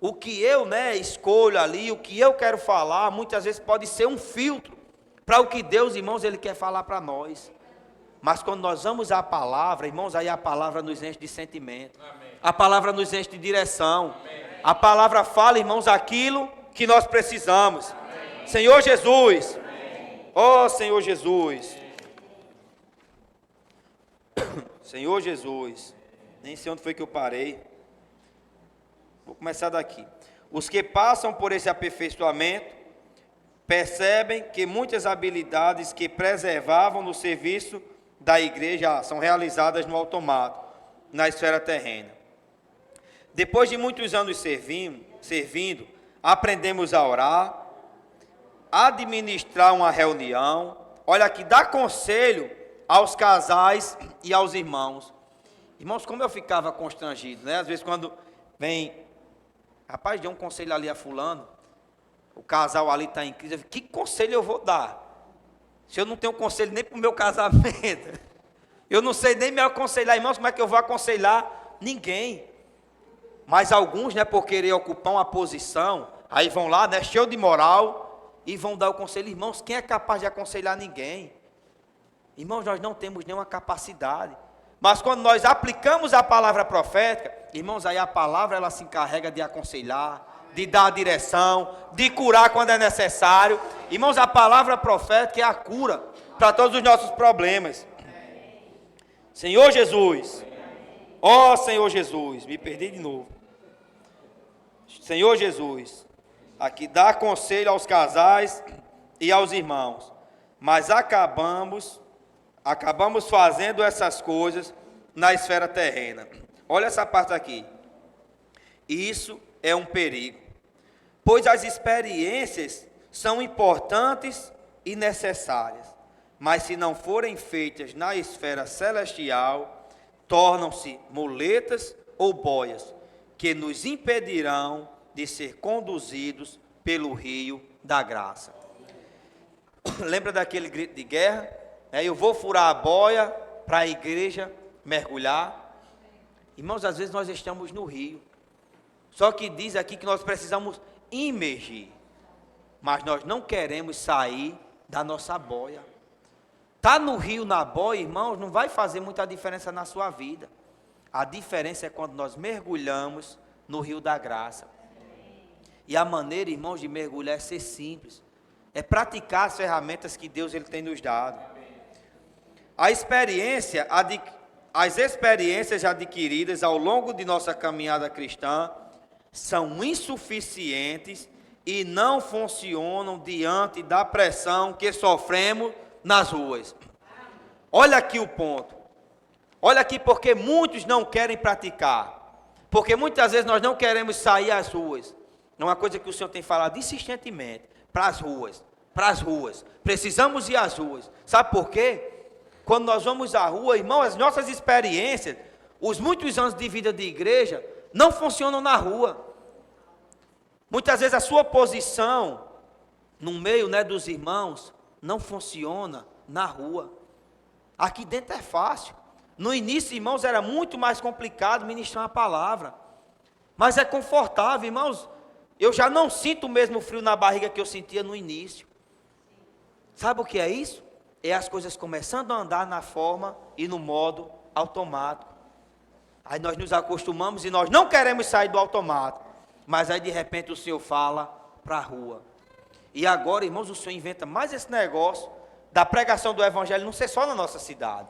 Speaker 1: O que eu, né, escolho ali, o que eu quero falar, muitas vezes pode ser um filtro para o que Deus, irmãos, Ele quer falar para nós. Mas quando nós vamos à palavra, irmãos, aí a palavra nos enche de sentimento. Amém. A palavra nos enche de direção. Amém. A palavra fala, irmãos, aquilo que nós precisamos. Amém. Senhor Jesus. Ó Senhor Jesus. Senhor Jesus. Nem sei onde foi que eu parei. Vou começar daqui. Os que passam por esse aperfeiçoamento percebem que muitas habilidades que preservavam no serviço da igreja são realizadas no automático, na esfera terrena. Depois de muitos anos servindo, aprendemos a orar, administrar uma reunião, olha aqui, dar conselho aos casais e aos irmãos. Irmãos, como eu ficava constrangido, né? Às vezes quando vem, rapaz, dê um conselho ali a fulano, o casal ali está em crise, que conselho eu vou dar? Se eu não tenho conselho nem para o meu casamento, eu não sei nem me aconselhar, irmãos, como é que eu vou aconselhar ninguém? Mas alguns, né, por querer ocupar uma posição, aí vão lá, né, cheio de moral, e vão dar o conselho. Irmãos, quem é capaz de aconselhar ninguém? Irmãos, nós não temos nenhuma capacidade. Mas quando nós aplicamos a palavra profética, irmãos, aí a palavra ela se encarrega de aconselhar, de dar a direção, de curar quando é necessário. Irmãos, a palavra profética é a cura para todos os nossos problemas. Senhor Jesus, ó Senhor Jesus, me perdi de novo. Senhor Jesus, aqui dá conselho aos casais e aos irmãos, mas acabamos fazendo essas coisas na esfera terrena. Olha essa parte aqui. Isso é um perigo, pois as experiências são importantes e necessárias, mas se não forem feitas na esfera celestial, tornam-se muletas ou boias, que nos impedirão de ser conduzidos pelo rio da graça. Lembra daquele grito de guerra? Eu vou furar a boia para a igreja mergulhar. Irmãos, às vezes nós estamos no rio, só que diz aqui que nós precisamos imergir, mas nós não queremos sair da nossa boia. Está no rio, na boia, irmãos, não vai fazer muita diferença na sua vida. A diferença é quando nós mergulhamos no rio da graça. E a maneira, irmãos, de mergulhar é ser simples. É praticar as ferramentas que Deus ele tem nos dado. As experiências adquiridas ao longo de nossa caminhada cristã são insuficientes e não funcionam diante da pressão que sofremos nas ruas. Olha aqui o ponto. Olha aqui porque muitos não querem praticar. Porque muitas vezes nós não queremos sair às ruas. É uma coisa que o Senhor tem falado insistentemente. Para as ruas. Para as ruas. Precisamos ir às ruas. Sabe por quê? Quando nós vamos à rua, irmão, as nossas experiências, os muitos anos de vida de igreja, não funcionam na rua. Muitas vezes a sua posição no meio, né, dos irmãos não funciona na rua. Aqui dentro é fácil. No início, irmãos, era muito mais complicado ministrar a palavra. Mas é confortável, irmãos. Eu já não sinto o mesmo frio na barriga que eu sentia no início. Sabe o que é isso? É as coisas começando a andar na forma e no modo automático. Aí nós nos acostumamos e nós não queremos sair do automático. Mas aí de repente o Senhor fala para a rua. E agora, irmãos, o Senhor inventa mais esse negócio da pregação do Evangelho não ser só na nossa cidade.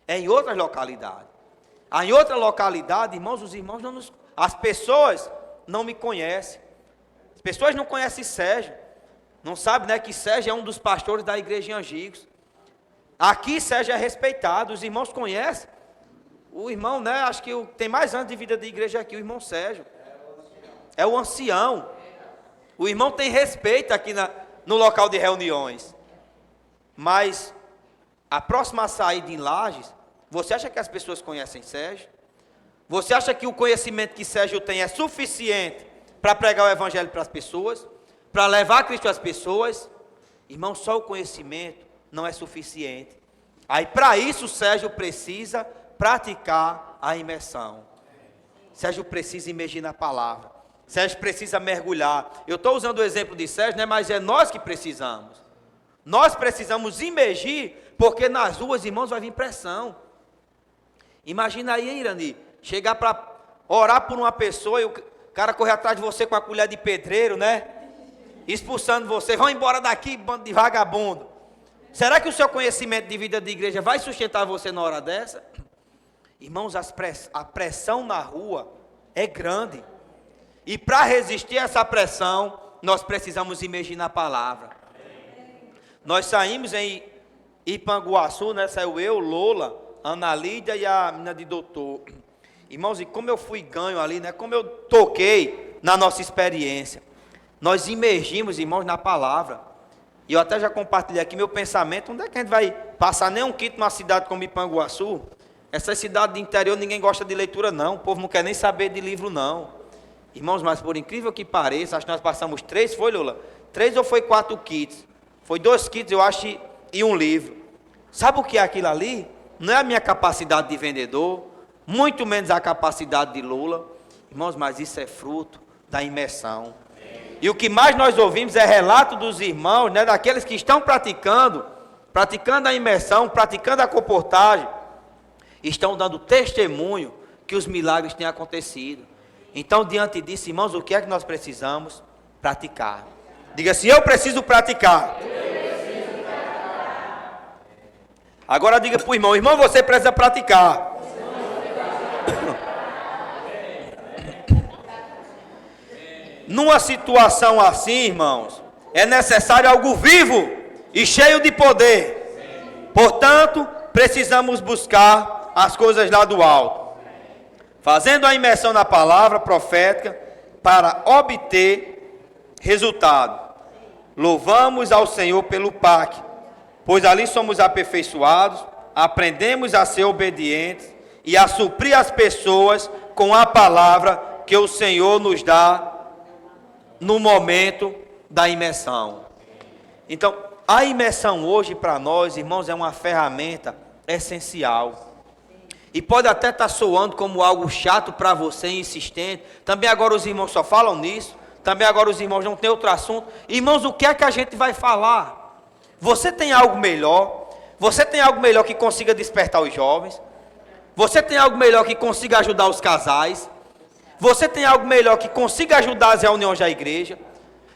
Speaker 1: É em outras localidades. Aí em outra localidade, irmãos, as pessoas não me conhecem. As pessoas não conhecem Sérgio. Não sabem, né, que Sérgio é um dos pastores da igreja em Angicos. Aqui Sérgio é respeitado, os irmãos conhecem. O irmão, né, acho que tem mais anos de vida de igreja aqui, o irmão Sérgio. É o ancião. O irmão tem respeito aqui no local de reuniões. Mas a próxima saída em Lages, você acha que as pessoas conhecem Sérgio? Você acha que o conhecimento que Sérgio tem é suficiente para pregar o Evangelho para as pessoas? Para levar Cristo às pessoas? Irmão, só o conhecimento não é suficiente. Aí para isso Sérgio precisa praticar a imersão. Sérgio precisa imergir na palavra. Sérgio precisa mergulhar. Eu estou usando o exemplo de Sérgio, né, mas é nós que precisamos. Nós precisamos imergir, porque nas ruas, irmãos, vai vir pressão. Imagina aí, Irani, chegar para orar por uma pessoa e o cara correr atrás de você com a colher de pedreiro, né? Expulsando você, vão embora daqui, bando de vagabundo. Será que o seu conhecimento de vida de igreja vai sustentar você na hora dessa? Irmãos, a pressão na rua é grande. E para resistir a essa pressão, nós precisamos imergir na palavra. Nós saímos em Ipanguaçu, né? Saiu eu, Lola, Ana Lídia e a menina de doutor. Irmãos, e como eu fui ganho ali, né? Como eu toquei na nossa experiência. Nós imergimos, irmãos, na palavra. E eu até já compartilhei aqui meu pensamento. Onde é que a gente vai passar nem um quinto numa cidade como Ipanguaçu? Essa cidade de interior ninguém gosta de leitura não. O povo não quer nem saber de livro não. Irmãos, mas por incrível que pareça, acho que nós passamos 3, foi Lula? 3 ou foi 4 kits? Foi 2 kits, eu acho, e um livro. Sabe o que é aquilo ali? Não é a minha capacidade de vendedor, muito menos a capacidade de Lula. Irmãos, mas isso é fruto da imersão. E o que mais nós ouvimos é relato dos irmãos, né, daqueles que estão praticando a imersão, praticando a comportagem, estão dando testemunho que os milagres têm acontecido. Então, diante disso, irmãos, o que é que nós precisamos? Praticar. Diga assim, eu preciso praticar. Agora diga para o irmão, irmão, você precisa praticar. Numa situação assim, irmãos, é necessário algo vivo e cheio de poder. Portanto, precisamos buscar as coisas lá do alto, fazendo a imersão na palavra profética para obter resultado. Louvamos ao Senhor pelo PAC, pois ali somos aperfeiçoados, aprendemos a ser obedientes e a suprir as pessoas com a palavra que o Senhor nos dá no momento da imersão. Então, a imersão hoje para nós, irmãos, é uma ferramenta essencial. E pode até estar soando como algo chato para você, insistente. Também agora os irmãos só falam nisso. Também agora os irmãos não têm outro assunto. Irmãos, o que é que a gente vai falar? Você tem algo melhor? Você tem algo melhor que consiga despertar os jovens? Você tem algo melhor que consiga ajudar os casais? Você tem algo melhor que consiga ajudar as reuniões da igreja?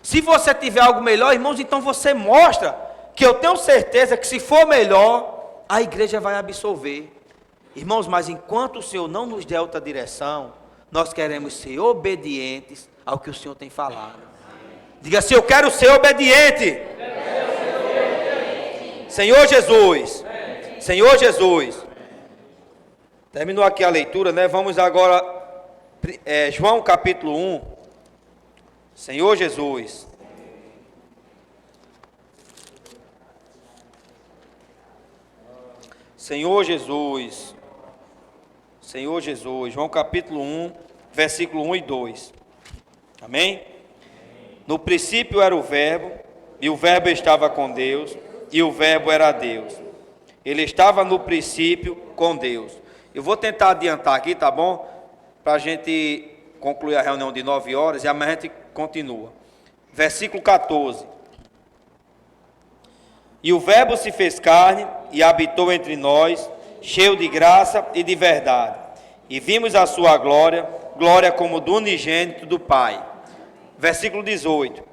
Speaker 1: Se você tiver algo melhor, irmãos, então você mostra que eu tenho certeza que se for melhor, a igreja vai absorver. Irmãos, mas enquanto o Senhor não nos der outra direção, nós queremos ser obedientes ao que o Senhor tem falado. Diga assim, eu quero ser obediente. Senhor Jesus. Senhor Jesus. Terminou aqui a leitura, né? Vamos agora... João capítulo 1, Senhor Jesus. Senhor Jesus. Senhor Jesus. João capítulo 1, versículo 1 e 2. Amém? No princípio era o Verbo, e o Verbo estava com Deus, e o Verbo era Deus. Ele estava no princípio com Deus. Eu vou tentar adiantar aqui, tá bom? Para a gente concluir a reunião de 9 horas e amanhã a gente continua. Versículo 14. E o Verbo se fez carne e habitou entre nós, cheio de graça e de verdade. E vimos a sua glória, glória como do unigênito do Pai. Versículo 18.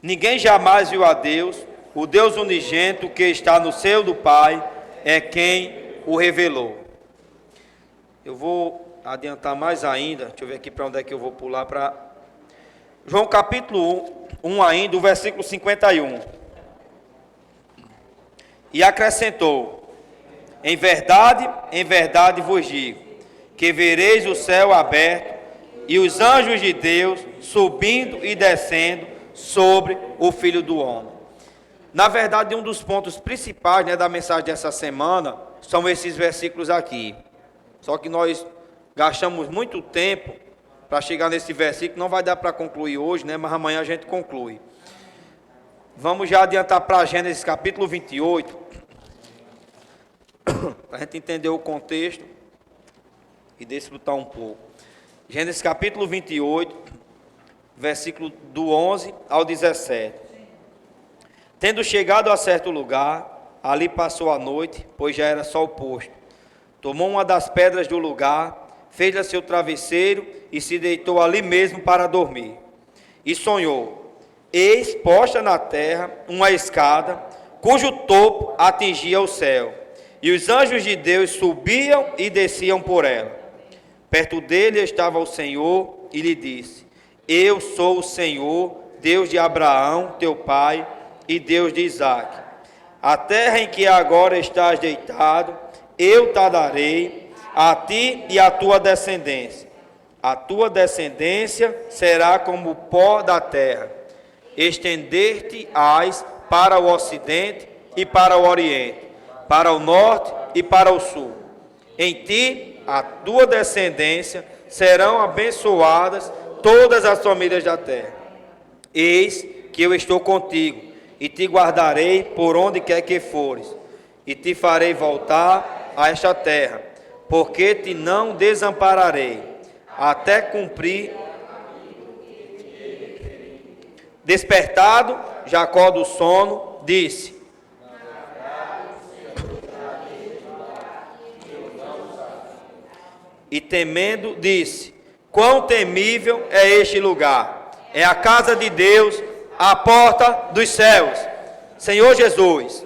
Speaker 1: Ninguém jamais viu a Deus, o Deus unigênito que está no seio do Pai, é quem o revelou. Eu vou adiantar mais ainda, deixa eu ver aqui para onde é que eu vou pular para... João capítulo 1 ainda, o versículo 51. E acrescentou, em verdade vos digo, que vereis o céu aberto e os anjos de Deus subindo e descendo sobre o Filho do Homem. Na verdade, um dos pontos principais, né, da mensagem dessa semana são esses versículos aqui. Só que nós gastamos muito tempo para chegar nesse versículo, não vai dar para concluir hoje, né? Mas amanhã a gente conclui. Vamos já adiantar para Gênesis capítulo 28, para a gente entender o contexto e desfrutar um pouco. Gênesis capítulo 28, versículo do 11 ao 17. Tendo chegado a certo lugar, ali passou a noite, pois já era sol posto. Tomou uma das pedras do lugar, fez-lhe seu travesseiro e se deitou ali mesmo para dormir. E sonhou, eis posta na terra uma escada, cujo topo atingia o céu, e os anjos de Deus subiam e desciam por ela. Perto dele estava o Senhor e lhe disse, eu sou o Senhor, Deus de Abraão, teu pai, e Deus de Isaque. A terra em que agora estás deitado, eu te darei, a ti e à tua descendência. A tua descendência será como o pó da terra. Estender-te-ás para o ocidente e para o oriente, para o norte e para o sul. Em ti, a tua descendência, serão abençoadas todas as famílias da terra. Eis que eu estou contigo, e te guardarei por onde quer que fores, e te farei voltar a esta terra, porque te não desampararei, até cumprir. Despertado, Jacó do sono, disse: e temendo, disse: quão temível é este lugar! É a casa de Deus, a porta dos céus. Senhor Jesus,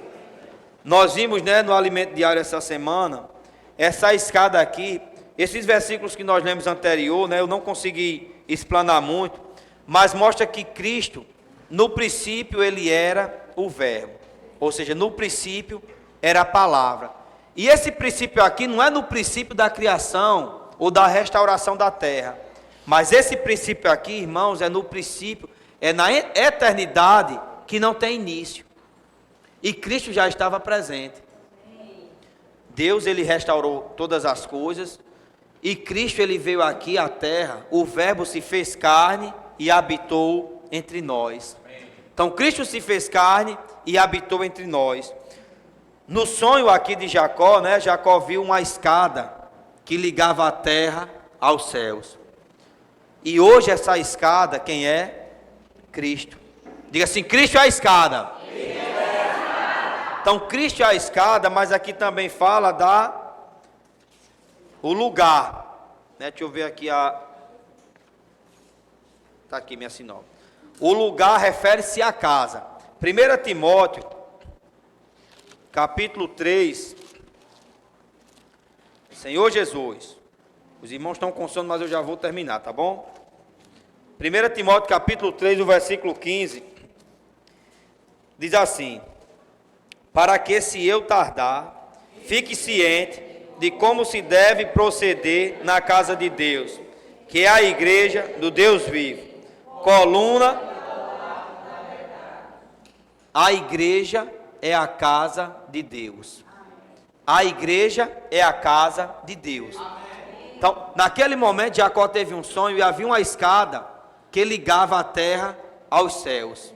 Speaker 1: nós vimos, no alimento diário essa semana, essa escada aqui, esses versículos que nós lemos anterior, eu não consegui explanar muito, mas mostra que Cristo, no princípio, ele era o verbo, ou seja, no princípio era a palavra. E esse princípio aqui não é no princípio da criação ou da restauração da terra, mas esse princípio aqui, irmãos, é no princípio, é na eternidade que não tem início. E Cristo já estava presente. Deus, ele restaurou todas as coisas, e Cristo, ele veio aqui à terra, o verbo se fez carne e habitou entre nós. Então Cristo se fez carne e habitou entre nós. No sonho aqui de Jacó, Jacó viu uma escada que ligava a terra aos céus. E hoje essa escada, quem é? Cristo. Diga assim: Cristo é a escada. Então Cristo é a escada, mas aqui também fala o lugar. Deixa eu ver aqui está aqui minha sinopse. O lugar refere-se à casa. 1 Timóteo, capítulo 3. Senhor Jesus, os irmãos estão com sono, mas eu já vou terminar, tá bom? 1 Timóteo, capítulo 3, o versículo 15, diz assim: para que, se eu tardar, fique ciente de como se deve proceder na casa de Deus, que é a igreja do Deus vivo, coluna. A igreja é a casa de Deus. A igreja é a casa de Deus. Então, naquele momento, Jacó teve um sonho e havia uma escada que ligava a terra aos céus.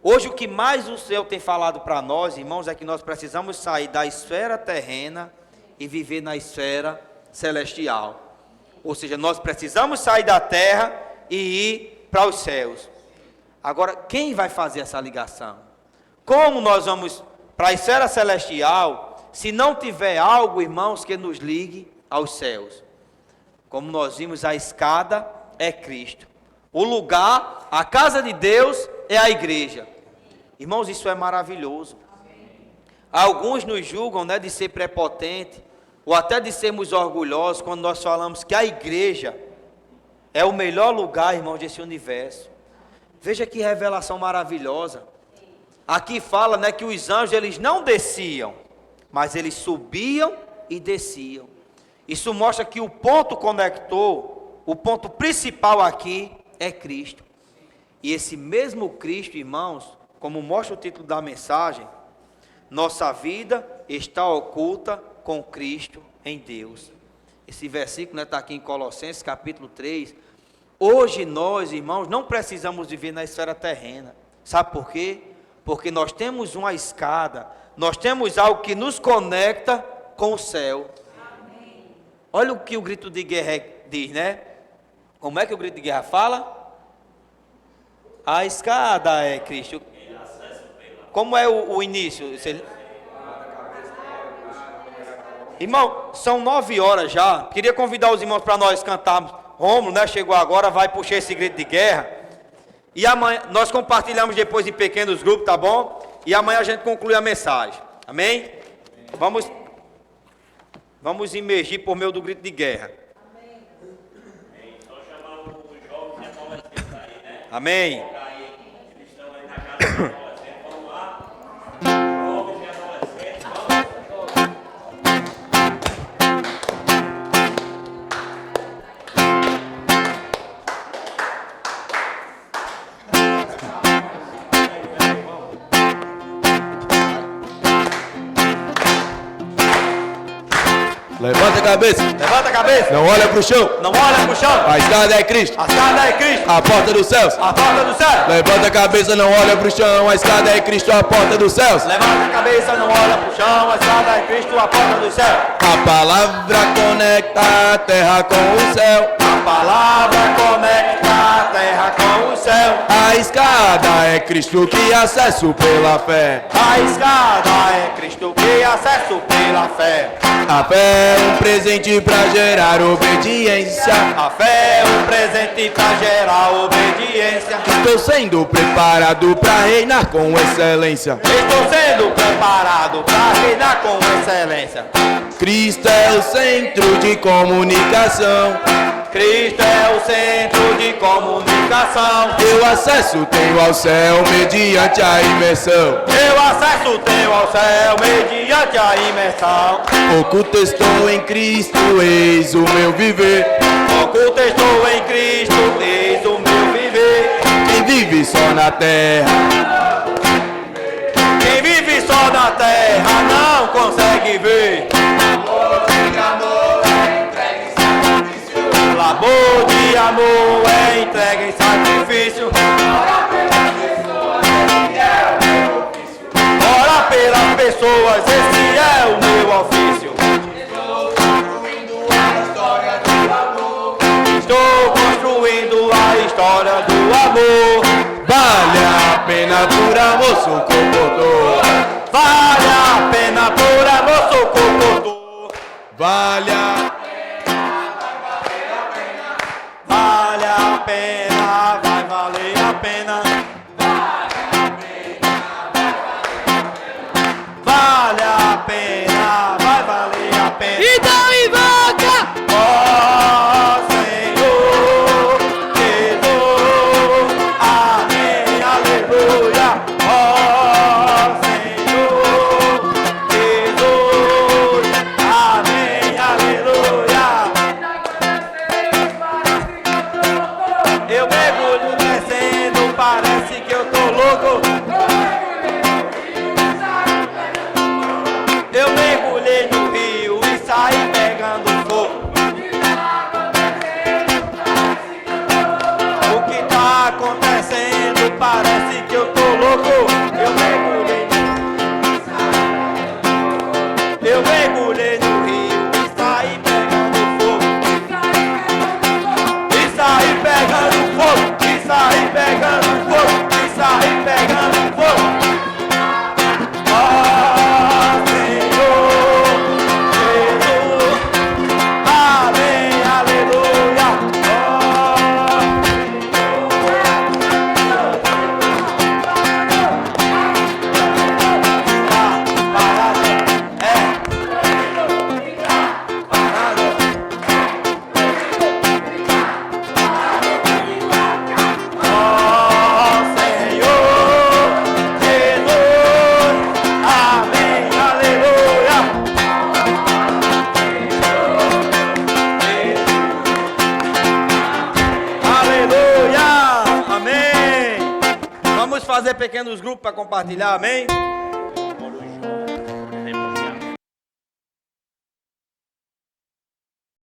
Speaker 1: Hoje, o que mais o céu tem falado para nós, irmãos, é que nós precisamos sair da esfera terrena e viver na esfera celestial. Ou seja, nós precisamos sair da terra e ir para os céus. Agora, quem vai fazer essa ligação? Como nós vamos para a esfera celestial se não tiver algo, irmãos, que nos ligue aos céus? Como nós vimos, a escada é Cristo. O lugar, a casa de Deus é a igreja. Irmãos, isso é maravilhoso. Alguns nos julgam, de ser prepotente, ou até de sermos orgulhosos, quando nós falamos que a igreja é o melhor lugar, irmãos, desse universo. Veja que revelação maravilhosa. Aqui fala, que os anjos, eles não desciam, mas eles subiam e desciam. Isso mostra que o ponto conector, o ponto principal aqui é Cristo. E esse mesmo Cristo, irmãos, como mostra o título da mensagem, nossa vida está oculta com Cristo em Deus. Esse versículo está aqui em Colossenses capítulo 3. Hoje nós, irmãos, não precisamos viver na esfera terrena. Sabe por quê? Porque nós temos uma escada, nós temos algo que nos conecta com o céu. Amém. Olha o que o grito de guerra diz, Como é que o grito de guerra fala? A escada é Cristo. Como é o início? Irmão, são 9 horas já. Queria convidar os irmãos para nós cantarmos. Rômulo, chegou agora, vai puxar esse grito de guerra. E amanhã, nós compartilhamos depois em pequenos grupos, tá bom? E amanhã a gente conclui a mensagem. Amém? Vamos imergir por meio do grito de guerra. Amém. Só chamar os jovens e adolescentes aí, Amém. Eles estão aí na casa dos adolescentes. Vamos lá. Jovens e adolescentes, vamos.
Speaker 2: cabeça.
Speaker 1: Levanta a cabeça.
Speaker 2: Não olha pro chão.
Speaker 1: Não olha pro chão.
Speaker 2: A escada é Cristo.
Speaker 1: A escada é Cristo.
Speaker 2: A porta dos céus.
Speaker 1: A porta do céu.
Speaker 2: Levanta a cabeça, não olha pro chão. A escada é Cristo, a porta dos céus.
Speaker 1: Levanta a cabeça, não olha pro chão. A escada é Cristo, a porta do céu.
Speaker 2: A palavra conecta a terra com o céu.
Speaker 1: A palavra conecta a terra com o céu.
Speaker 2: A escada é Cristo que acesso pela fé.
Speaker 1: A escada é Cristo que acesso pela fé.
Speaker 2: A fé é um presente pra gerar obediência.
Speaker 1: A fé é um presente pra gerar obediência.
Speaker 2: Estou sendo preparado pra reinar com excelência.
Speaker 1: Estou sendo preparado pra reinar com excelência.
Speaker 2: Cristo é o centro de comunicação.
Speaker 1: Cristo é o centro de comunicação.
Speaker 2: Eu acesso tenho ao céu mediante a imersão.
Speaker 1: Eu acesso tenho ao céu mediante a imersão.
Speaker 2: Oculto estou em Cristo, eis o meu viver.
Speaker 1: Oculto estou em Cristo, eis o meu viver.
Speaker 2: Quem vive só na terra,
Speaker 1: Quem vive só na terra não consegue ver. Labor de amor é entregue em sacrifício. Ora pelas pessoas, esse é o meu ofício. Estou construindo a história do amor.
Speaker 2: vale a pena por amor sou comportor.
Speaker 1: Vale a pena por amor, sou comportor.
Speaker 2: Vale a
Speaker 1: Vale a pena, vai valer a pena. Vale a pena, vai valer a pena.
Speaker 2: então invoca.
Speaker 1: Ó Senhor, Jesus, amém, aleluia. Ó Senhor, Jesus, amém, aleluia. Eu mergulho descendo, parece que eu tô louco. Eu mergulhei no rio e saí pegando fogo. O que tá acontecendo? Parece que eu tô louco. Eu mergulhei no rio e saí pegando fogo. E saí pegando fogo. E saí pegando fogo. E saí pegando fogo. Ó Senhor, Jesus, amém, aleluia. Aleluia, amém. Vamos fazer pequenos grupos para compartilhar, amém?